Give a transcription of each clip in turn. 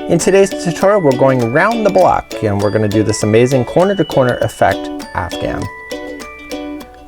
In today's tutorial we're going around the block and we're going to do this amazing corner to corner effect Afghan.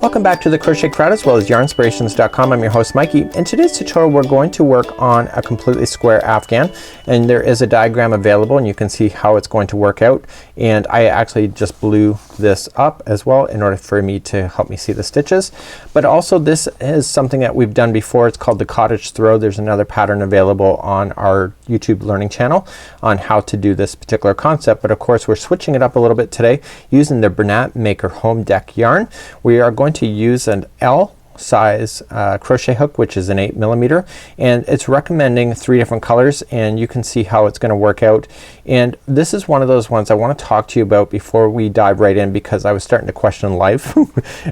Welcome back to the Crochet Crowd as well as yarnspirations.com. I'm your host Mikey. In today's tutorial we're going to work on a completely square Afghan, and there is a diagram available and you can see how it's going to work out, and I actually just blew this up as well in order for me to help me see the stitches. But also this is something that we've done before. It's called the Cottage Throw. There's another pattern available on our YouTube learning channel on how to do this particular concept, but of course we're switching it up a little bit today using the Bernat Maker Home Deck yarn. We are going to use an L size crochet hook, which is an 8mm, and it's recommending 3 different colors, and you can see how it's gonna work out. And this is one of those ones I want to talk to you about before we dive right in, because I was starting to question life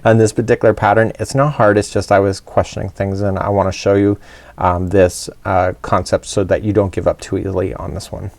on this particular pattern. It's not hard, it's just I was questioning things, and I want to show you this concept so that you don't give up too easily on this one.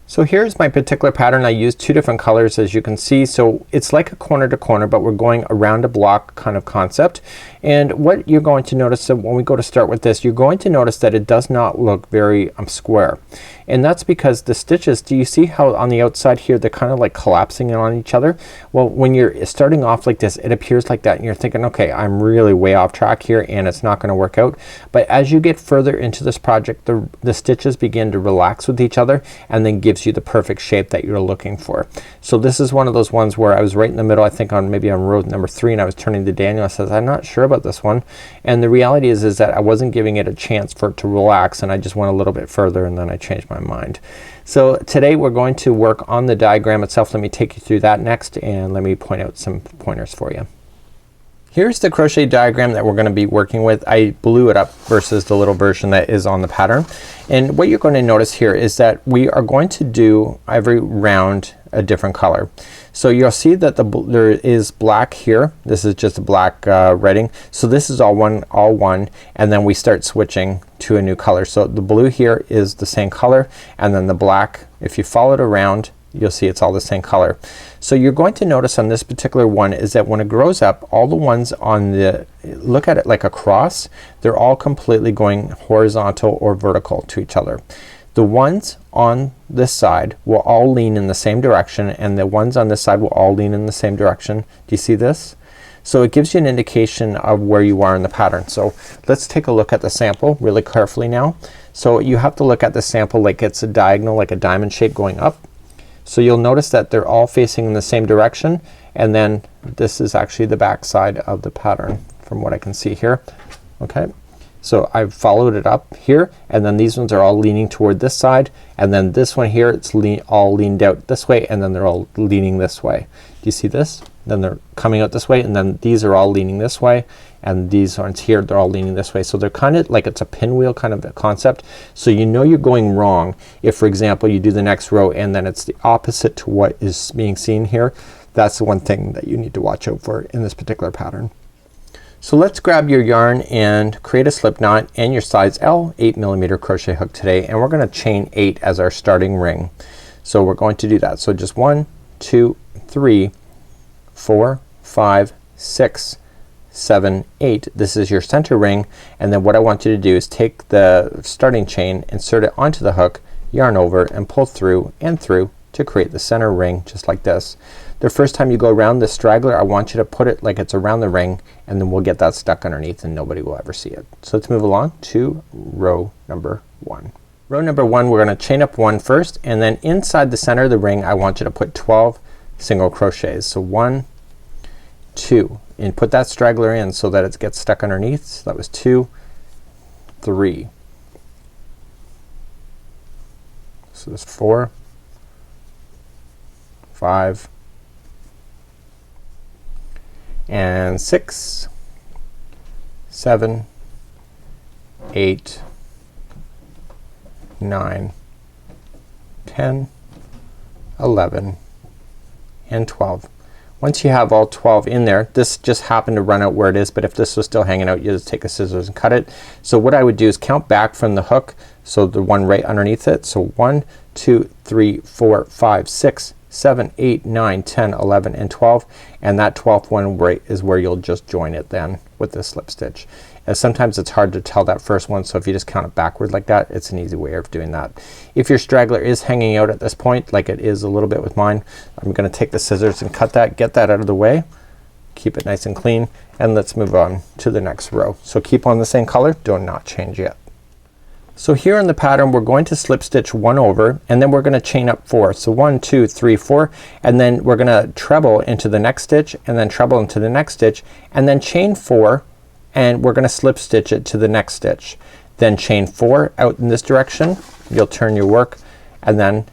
So here's my particular pattern. I used 2 different colors as you can see. So it's like a corner to corner, but we're going around a block kind of concept. And what you're going to notice that when we go to start with this, you're going to notice that it does not look very square. And that's because the stitches, do you see how on the outside here they're kind of like collapsing on each other? Well, when you're starting off like this, it appears like that and you're thinking, okay, I'm really way off track here and it's not gonna work out. But as you get further into this project, the stitches begin to relax with each other and then gives you the perfect shape that you're looking for. So this is one of those ones where I was right in the middle, I think maybe on row number 3, and I was turning to Daniel. I says, I'm not sure about this one. And the reality is that I wasn't giving it a chance for it to relax, and I just went a little bit further and then I changed my mind. So today we're going to work on the diagram itself. Let me take you through that next, and let me point out some pointers for you. Here's the crochet diagram that we're gonna be working with. I blew it up versus the little version that is on the pattern. And what you're going to notice here is that we are going to do every round a different color. So you'll see that there is black here. This is just a black redding. So this is all one, and then we start switching to a new color. So the blue here is the same color, and then the black, if you follow it around, you'll see it's all the same color. So you're going to notice on this particular one is that when it grows up, all the ones on the, look at it like a cross, they're all completely going horizontal or vertical to each other. The ones on this side will all lean in the same direction, and the ones on this side will all lean in the same direction. Do you see this? So it gives you an indication of where you are in the pattern. So let's take a look at the sample really carefully now. So you have to look at the sample like it's a diagonal, like a diamond shape going up. So you'll notice that they're all facing in the same direction, and then this is actually the back side of the pattern from what I can see here. Okay, so I've followed it up here, and then these ones are all leaning toward this side, and then this one here it's all leaned out this way, and then they're all leaning this way. Do you see this? Then they're coming out this way, and then these are all leaning this way, and these ones here they're all leaning this way. So they're kind of like it's a pinwheel kind of a concept. So you know you're going wrong if, for example, you do the next row and then it's the opposite to what is being seen here. That's the one thing that you need to watch out for in this particular pattern. So let's grab your yarn and create a slip knot and your size L 8mm crochet hook today, and we're gonna chain 8 as our starting ring. So we're going to do that. So just 1, 2, 3, 4, 5, 6, 7, 8. This is your center ring, and then what I want you to do is take the starting chain, insert it onto the hook, yarn over, and pull through and through to create the center ring just like this. The first time you go around this straggler, I want you to put it like it's around the ring, and then we'll get that stuck underneath and nobody will ever see it. So let's move along to row number 1. Row number 1, we're gonna chain up 1 first, and then inside the center of the ring I want you to put 12 single crochets. So 1, 2, and put that straggler in so that it gets stuck underneath. So that was 2, 3. So there's 4, 5, and 6, 7, 8, 9, 10, 11, and 12. Once you have all 12 in there, this just happened to run out where it is, but if this was still hanging out, you just take a scissors and cut it. So what I would do is count back from the hook, so the one right underneath it. So 1, 2, 3, 4, 5, 6, 7, 8, 9, 10, 11, and 12, and that 12th one right is where you'll just join it then with the slip stitch. as sometimes it's hard to tell that first one. So if you just count it backward like that, it's an easy way of doing that. If your straggler is hanging out at this point, like it is a little bit with mine, I'm gonna take the scissors and cut that, get that out of the way, keep it nice and clean, and let's move on to the next row. So keep on the same color, do not change yet. So here in the pattern we're going to slip stitch 1 over, and then we're gonna chain up 4. So 1 2 3 4, and then we're gonna treble into the next stitch, and then treble into the next stitch, and then chain 4, and we're gonna slip stitch it to the next stitch. Then chain 4 out in this direction, you'll turn your work, and then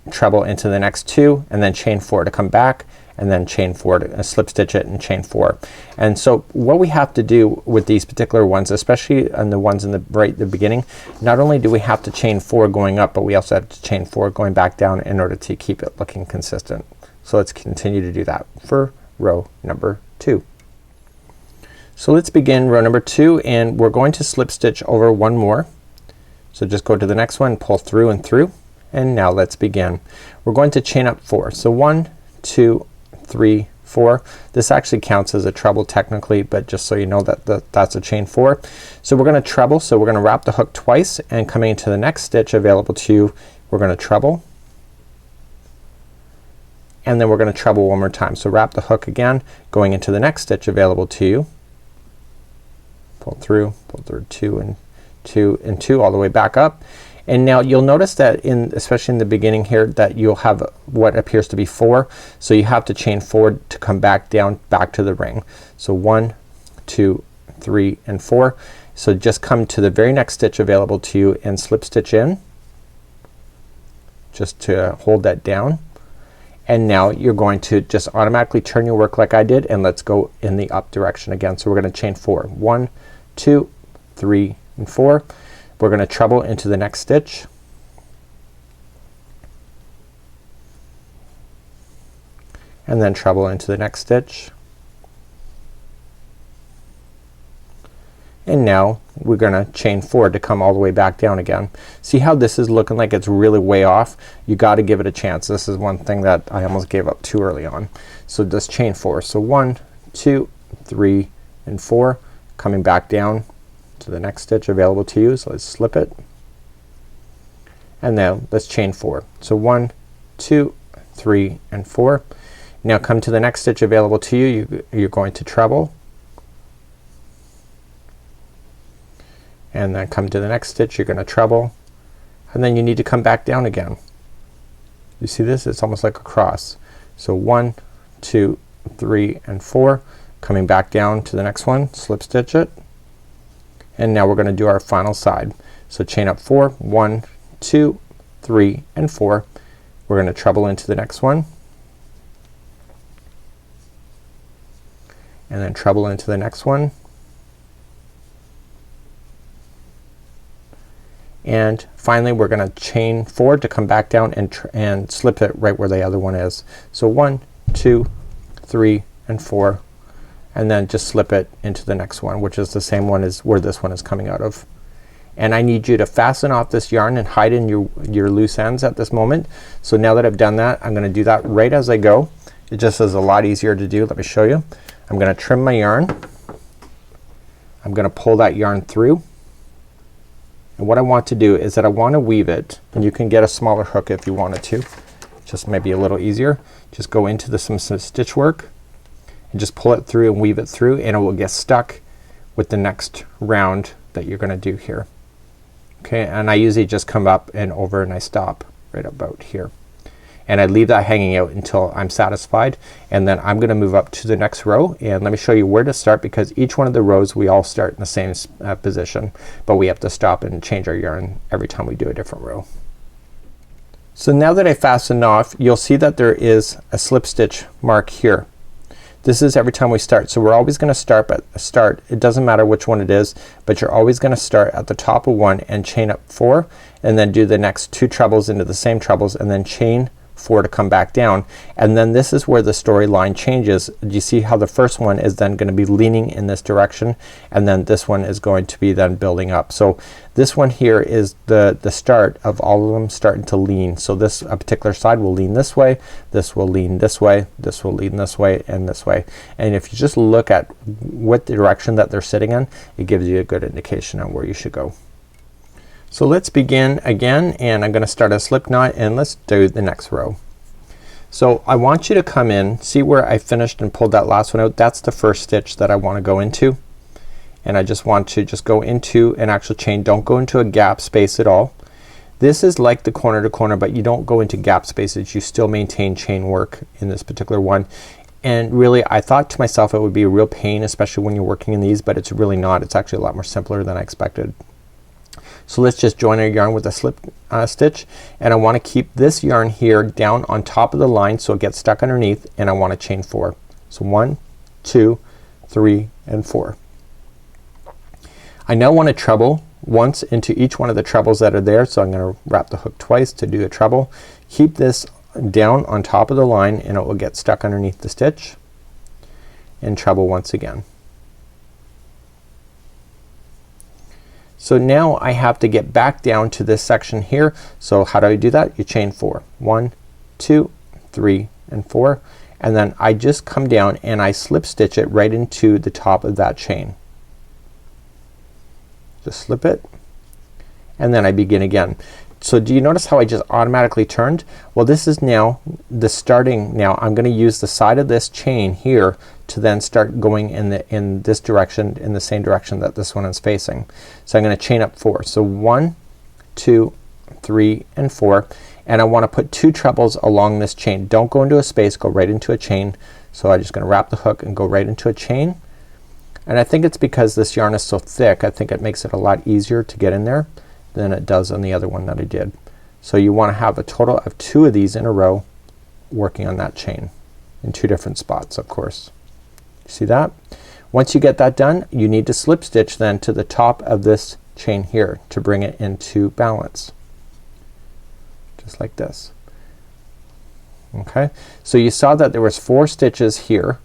treble into the next 2, and then chain 4 to come back, and then chain 4 to slip stitch it and chain 4. And so what we have to do with these particular ones, especially on the ones in the right at the beginning, not only do we have to chain 4 going up, but we also have to chain 4 going back down in order to keep it looking consistent. So let's continue to do that for row number 2. So let's begin row number 2, and we're going to slip stitch over 1 more. So just go to the next one, pull through and through, and now let's begin. We're going to chain up 4. So 1 2 3 4. This actually counts as a treble technically, but just so you know that that's a chain 4. So we're gonna treble, so we're gonna wrap the hook twice, and coming into the next stitch available to you, we're gonna treble, and then we're gonna treble one more time. So wrap the hook again, going into the next stitch available to you, pull through 2 and 2 and 2 all the way back up. And now you'll notice that especially in the beginning here, that you'll have what appears to be 4. So you have to chain 4 to come back down, back to the ring. So 1 2 3 and 4. So just come to the very next stitch available to you and slip stitch in, just to hold that down. And now you're going to just automatically turn your work like I did, and let's go in the up direction again. So we're gonna chain 4. 1 2 3 and 4. We're gonna treble into the next stitch, and then treble into the next stitch, and now we're gonna chain 4 to come all the way back down again. See how this is looking like it's really way off? You gotta give it a chance. This is one thing that I almost gave up too early on. So just chain 4. So 1 2 3 and 4, coming back down to the next stitch available to you. So let's slip it, and now let's chain 4. So 1 2 3 and 4. Now come to the next stitch available to you. You're going to treble, and then come to the next stitch, you're gonna treble, and then you need to come back down again. You see this? It's almost like a cross. So 1 2 3 and 4, coming back down to the next one, slip stitch it, and now we're gonna do our final side. So chain up 4, 1 2 3 and 4. We're gonna treble into the next one, and then treble into the next one, and finally we're gonna chain 4 to come back down and slip it right where the other one is. So 1 2 3 and 4, and then just slip it into the next one, which is the same one as where this one is coming out of. And I need you to fasten off this yarn and hide in your loose ends at this moment. So now that I've done that, I'm gonna do that right as I go. It just is a lot easier to do. Let me show you. I'm gonna trim my yarn. I'm gonna pull that yarn through, and what I want to do is that I want to weave it, and you can get a smaller hook if you wanted to, just maybe a little easier. Just go into some stitch work and just pull it through and weave it through, and it will get stuck with the next round that you're gonna do here. Okay, and I usually just come up and over, and I stop right about here, and I leave that hanging out until I'm satisfied, and then I'm gonna move up to the next row, and let me show you where to start, because each one of the rows we all start in the same position, but we have to stop and change our yarn every time we do a different row. So now that I fastened off, you'll see that there is a slip stitch mark here. This is every time we start. So we're always gonna start it doesn't matter which one it is, but you're always gonna start at the top of one and chain up 4, and then do the next 2 trebles into the same trebles, and then chain 4 to come back down, and then this is where the storyline changes. Do you see how the first one is then gonna be leaning in this direction, and then this one is going to be then building up. So this one here is the start of all of them starting to lean. So this particular side will lean this way, this will lean this way, this will lean this way, and this way. And if you just look at what direction that they're sitting in, it gives you a good indication on where you should go. So let's begin again, and I'm gonna start a slip knot, and let's do the next row. So I want you to come in, see where I finished and pulled that last one out. That's the first stitch that I want to go into, and I just want to just go into an actual chain. Don't go into a gap space at all. This is like the corner to corner, but you don't go into gap spaces. You still maintain chain work in this particular one. And really I thought to myself it would be a real pain, especially when you're working in these, but it's really not. It's actually a lot more simpler than I expected. So let's just join our yarn with a slip stitch, and I want to keep this yarn here down on top of the line so it gets stuck underneath, and I want to chain 4. So 1, 2, 3, and 4. I now want to treble once into each one of the trebles that are there, so I'm gonna wrap the hook twice to do a treble. Keep this down on top of the line, and it will get stuck underneath the stitch, and treble once again. So now I have to get back down to this section here. So how do I do that? You chain 4. 1, 2, 3, and 4, and then I just come down and I slip stitch it right into the top of that chain. Just slip it, and then I begin again. So do you notice how I just automatically turned? Well, this is now the starting. Now I'm gonna use the side of this chain here to then start going in this direction, in the same direction that this one is facing. So I'm gonna chain up 4. So 1, 2, 3, and 4, and I want to put 2 trebles along this chain. Don't go into a space, go right into a chain. So I'm just gonna wrap the hook and go right into a chain, and I think it's because this yarn is so thick, I think it makes it a lot easier to get in there than it does on the other one that I did. So you want to have a total of 2 of these in a row working on that chain in 2 different spots, of course. See that? Once you get that done, you need to slip stitch then to the top of this chain here to bring it into balance, just like this. Okay, so you saw that there was 4 stitches here,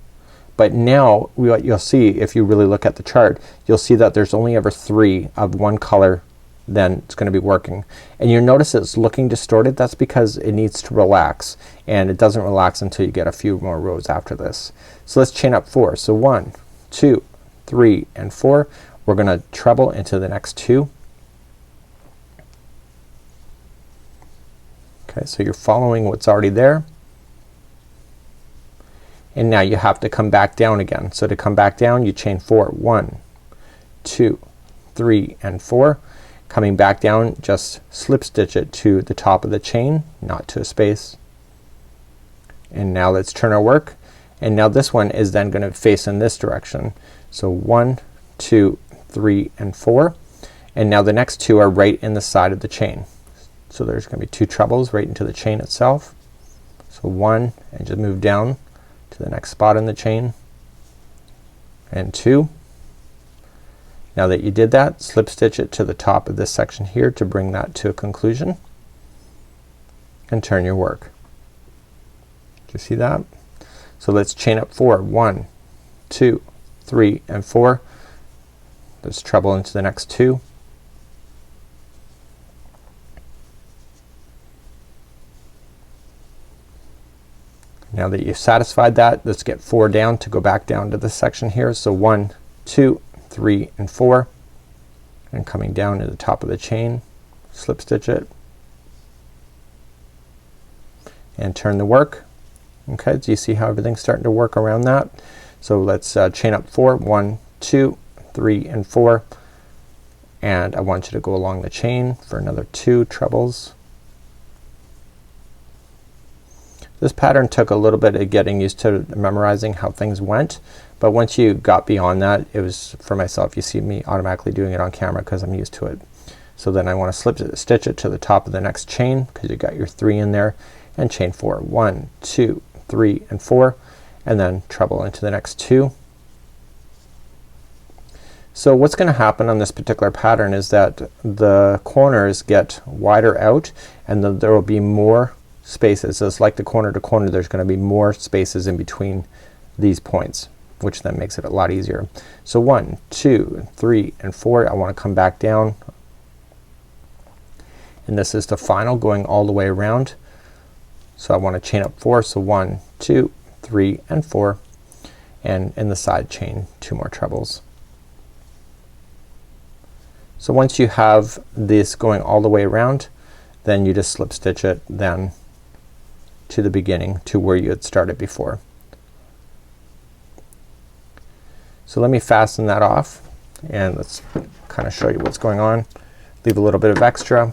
but now what you'll see if you really look at the chart, you'll see that there's only ever 3 of one color then it's gonna be working. And you notice it's looking distorted. That's because it needs to relax, and it doesn't relax until you get a few more rows after this. So let's chain up 4. So 1, 2, 3, and 4. We're gonna treble into the next 2. Okay, so you're following what's already there, and now you have to come back down again. So to come back down, you chain 4. 1, 2, 3, and 4. Coming back down, just slip stitch it to the top of the chain, not to a space. And now let's turn our work, and now this one is then gonna face in this direction. So 1, 2, 3, and 4, and now the next 2 are right in the side of the chain. So there's gonna be 2 trebles right into the chain itself. So 1, and just move down to the next spot in the chain, and 2. Now that you did that, slip stitch it to the top of this section here to bring that to a conclusion, and turn your work. Do you see that? So let's chain up 4. 1, 2, 3, and 4. Let's treble into the next 2. Now that you've satisfied that, let's get 4 down to go back down to this section here. So 1, 2, 3, and 4, and coming down to the top of the chain, slip stitch it, and turn the work. Okay, do you see how everything's starting to work around that? So let's chain up 4. 1, 2, 3, and 4, and I want you to go along the chain for another 2 trebles. This pattern took a little bit of getting used to memorizing how things went, but once you got beyond that, it was, for myself, you see me automatically doing it on camera because I'm used to it. So then I want to slip it, stitch it to the top of the next chain because you got your 3 in there, and chain 4. 1, 2, 3, and 4, and then treble into the next 2. So what's gonna happen on this particular pattern is that the corners get wider out, and then there will be more spaces. So it's like the corner to corner, there's gonna be more spaces in between these points, which then makes it a lot easier. So 1, 2, 3 and 4. I wanna come back down, and this is the final going all the way around. So I wanna chain up 4. So 1, 2, 3 and 4, and in the side chain 2 more trebles. So once you have this going all the way around, then you just slip stitch it then to the beginning to where you had started before. So let me fasten that off and let's kind of show you what's going on. Leave a little bit of extra.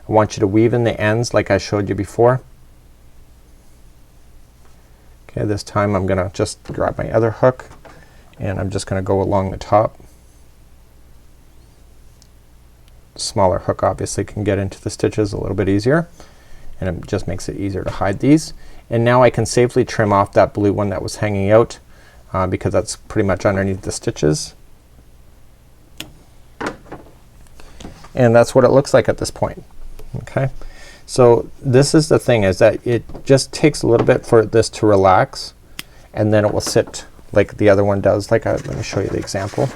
I want you to weave in the ends like I showed you before. Okay, this time I'm gonna just grab my other hook and I'm just gonna go along the top. Smaller hook obviously can get into the stitches a little bit easier, and it just makes it easier to hide these. And now I can safely trim off that blue one that was hanging out because that's pretty much underneath the stitches. And that's what it looks like at this point. Okay, so this is the thing, is that it just takes a little bit for this to relax, and then it will sit like the other one does. Let me show you the example.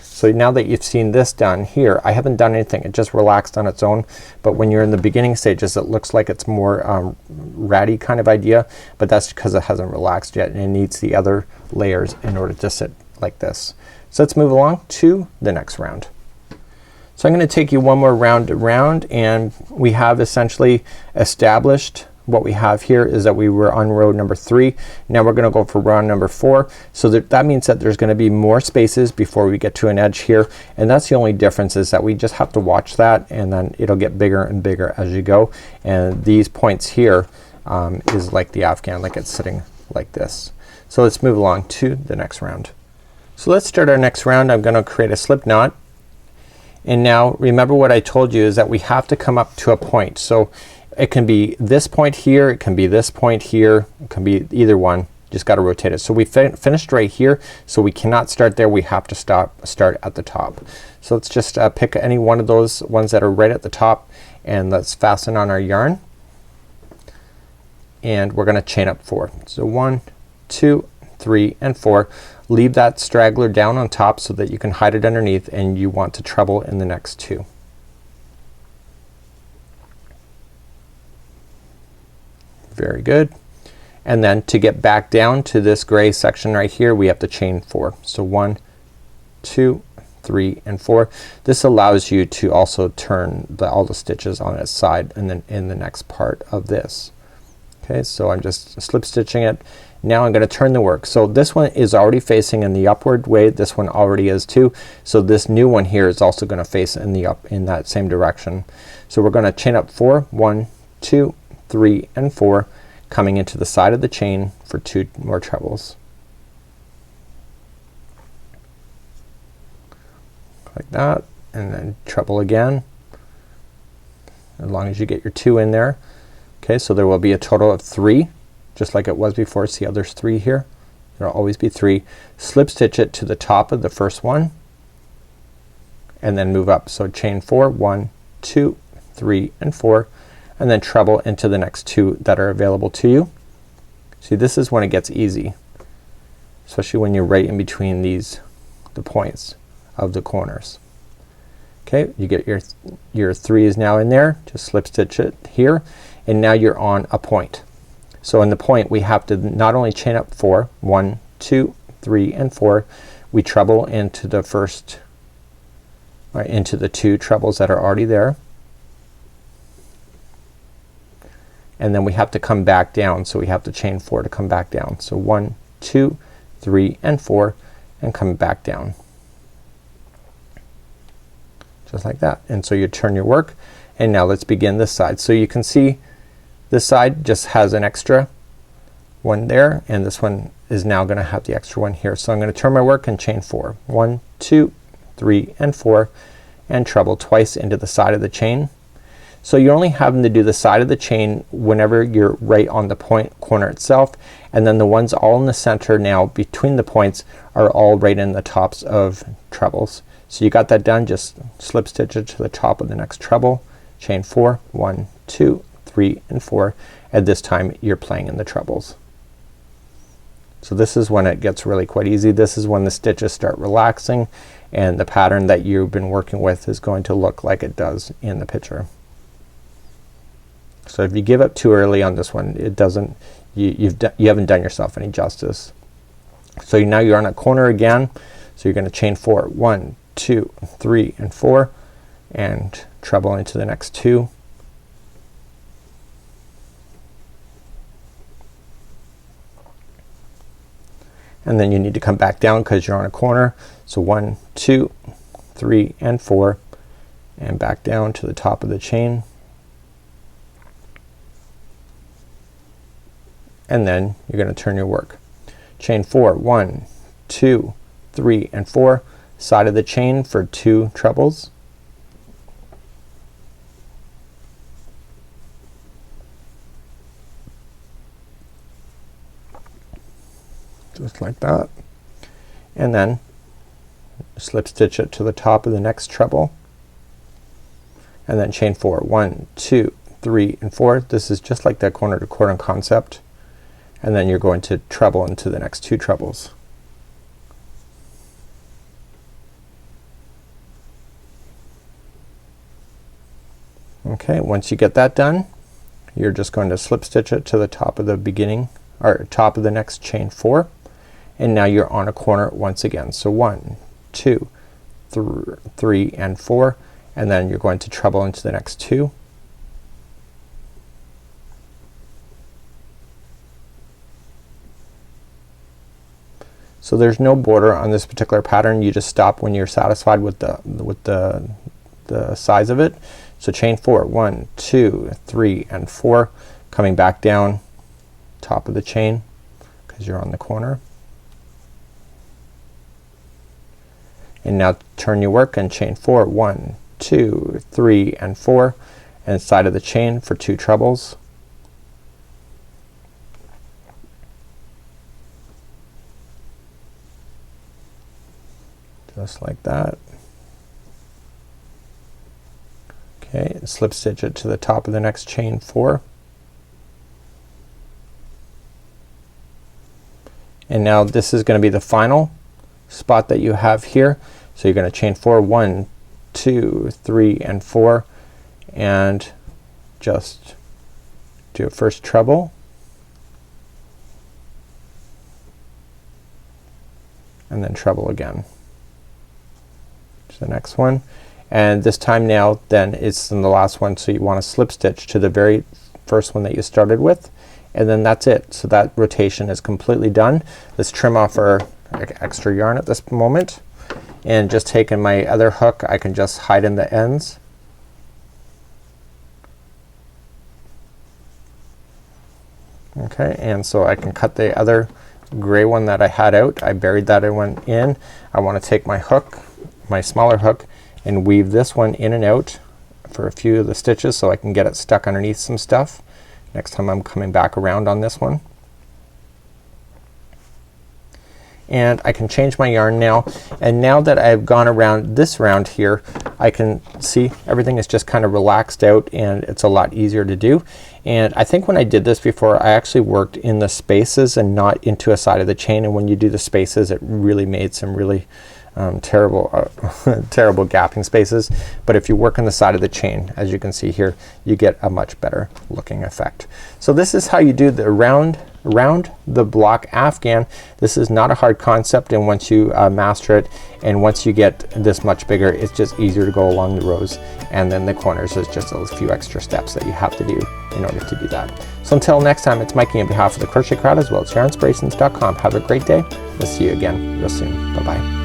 So now that you've seen this done here, I haven't done anything, it just relaxed on its own. But when you're in the beginning stages, it looks like it's more ratty kind of idea, but that's because it hasn't relaxed yet and it needs the other layers in order to sit like this. So let's move along to the next round. So I'm gonna take you one more round around, and we have essentially established what we have here is that we were on row number 3. Now we're gonna go for round number 4. So that means that there's gonna be more spaces before we get to an edge here, and that's the only difference, is that we just have to watch that, and then it'll get bigger and bigger as you go. And these points here is like the Afghan, like it's sitting like this. So let's move along to the next round. So let's start our next round. I'm gonna create a slip knot, and now remember what I told you is that we have to come up to a point. So it can be this point here, it can be this point here, it can be either one. Just got to rotate it. So we finished right here, so we cannot start there. We have to start at the top. So let's just pick any one of those ones that are right at the top, and let's fasten on our yarn, and we're gonna chain up 4. So 1, 2, 3 and 4. Leave that straggler down on top so that you can hide it underneath, and you want to treble in the next 2. Very good. And then to get back down to this gray section right here, we have to chain 4. So 1, 2, 3 and 4. This allows you to also turn all the stitches on its side, and then in the next part of this. Okay, so I'm just slip stitching it. Now I'm gonna turn the work. So this one is already facing in the upward way. This one already is too. So this new one here is also gonna face in that same direction. So we're gonna chain up 4. 1, 2, 3 and 4, coming into the side of the chain for 2 more trebles. Like that, and then treble again, as long as you get your 2 in there. Okay, so there will be a total of 3, just like it was before. See how there's 3 here? There'll always be 3. Slip stitch it to the top of the first one, and then move up. So chain 4, 1, 2, 3 and 4, and then treble into the next 2 that are available to you. See, this is when it gets easy, especially when you're right in between the points of the corners. Okay, you get your 3 is now in there. Just slip stitch it here, and now you're on a point. So in the point we have to not only chain up 4, 1, 2, 3 and 4, we treble into the first, into the 2 trebles that are already there. And then we have to come back down, so we have to chain 4 to come back down. So 1, 2, 3 and 4, and come back down. Just like that. And so you turn your work, and now let's begin this side. So you can see this side just has an extra one there, and this one is now gonna have the extra one here. So I'm gonna turn my work and chain 4. 1, 2, 3 and 4, and treble twice into the side of the chain. So you're only having to do the side of the chain whenever you're right on the point corner itself, and then the ones all in the center now between the points are all right in the tops of trebles. So you got that done. Just slip stitch it to the top of the next treble, chain 4, 1, 2, 3 3 and 4, and this time you're playing in the trebles. So this is when it gets really quite easy. This is when the stitches start relaxing and the pattern that you've been working with is going to look like it does in the picture. So if you give up too early on this one, it doesn't, you haven't done yourself any justice. So now you're on a corner again, so you're gonna chain 4, 1, 2, 3 and 4, and treble into the next 2. And then you need to come back down because you're on a corner. So 1, 2, 3 and 4, and back down to the top of the chain. And then you're gonna turn your work. Chain 4, 1, 2, 3 and 4, side of the chain for 2 trebles. Just like that. And then slip stitch it to the top of the next treble, and then chain 4, 1, 2, 3 and 4. This is just like that corner to corner concept, and then you're going to treble into the next 2 trebles. Okay, once you get that done, you're just going to slip stitch it to the top of the beginning or top of the next chain 4, and now you're on a corner once again. So 1, 2, 3 and 4, and then you're going to treble into the next 2. So there's no border on this particular pattern. You just stop when you're satisfied with the size of it. So chain 4, 1, 2, 3 and 4, coming back down top of the chain because you're on the corner. And now turn your work and chain 4, 1, 2, 3 and 4, and side of the chain for 2 trebles. Just like that. Okay, and slip stitch it to the top of the next chain 4. And now this is gonna be the final spot that you have here. So you're gonna chain 4, 1, 2, 3 and 4, and just do a first treble, and then treble again to the next one. And this time now then it's in the last one, so you want to slip stitch to the very first one that you started with, and then that's it. So that rotation is completely done. Let's trim off our extra yarn at this moment, and just taking my other hook, I can just hide in the ends. Okay, and so I can cut the other gray one that I had out. I buried that one in. I want to take my hook, my smaller hook, and weave this one in and out for a few of the stitches so I can get it stuck underneath some stuff next time I'm coming back around on this one. And I can change my yarn now, and now that I've gone around this round here, I can see everything is just kind of relaxed out and it's a lot easier to do. And I think when I did this before, I actually worked in the spaces and not into a side of the chain, and when you do the spaces it really made some really terrible terrible gapping spaces. But if you work on the side of the chain, as you can see here, you get a much better looking effect. So this is how you do the round the block Afghan. This is not a hard concept, and once you master it, and once you get this much bigger, it's just easier to go along the rows, and then the corners is just a few extra steps that you have to do in order to do that. So until next time, it's Mikey on behalf of the Crochet Crowd as well as yarnspirations.com. Have a great day. We'll see you again real soon. Bye bye.